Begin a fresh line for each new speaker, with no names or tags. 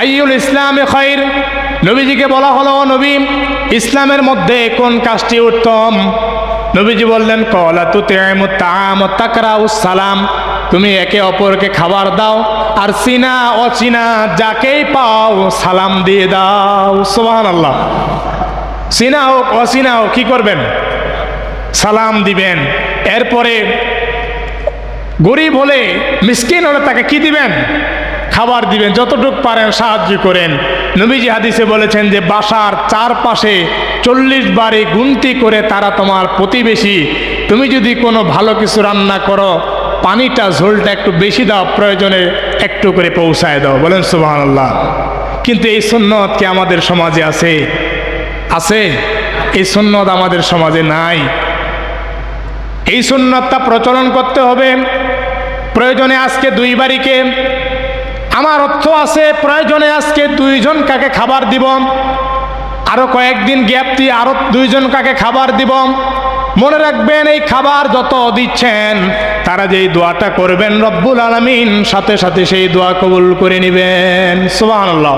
আইয়ুল ইসলামে খায়র, নবীজিকে বলা হলো নবী ইসলামের মধ্যে কোন কাজটি উত্তম? নবীজি বললেন ক্বালা তুতিমুত তাআম ওয়া তাকরাউস সালাম, তুমি একে অপরকে খাবার দাও আর চিনা অচিনা যাকেই পাও সালাম দিয়ে দাও। সুবহানাল্লাহ। চিনা হোক অচিনা হোক কি করবেন? সালাম দিবেন। এরপরে গরিব হলে মিসকিন হলে তাকে কি দিবেন? খাবার দিবেন। যতটুকু পারেন সাহায্য করেন। নবীজি হাদিসে বলেছেন যে বাসার চারপাশে 40 বারে গুনতি করে তারা তোমার প্রতিবেশী। তুমি যদি কোনো ভালো কিছু রান্না করো, পানিটা ঝোলটা একটু বেশি দাও, প্রয়োজনে একটু করে পৌঁছায় দাও। বলেন সুবহানাল্লাহ। কিন্তু এই সুন্নত কি আমাদের সমাজে আছে? আছে? এই সুন্নত আমাদের সমাজে নাই। এই সুন্নতটা প্রচলন করতে হবে। প্রয়োজনে আজকে 2 বাড়িকে, আমার অর্থ আছে প্রয়োজনে আজকে 2 জন কাকে খাবার দিব, আরো কয়েকদিন গ্যাপ দিয়ে আরো 2 জন কাকে খাবার দিব। মনে রাখবেন এই খাবার যত দিচ্ছেন তারা যেই দোয়াটা করবেন রব্বুল আলামিন সাথে সাথে সেই দোয়া কবুল করে নেবেন। সুবহানাল্লাহ।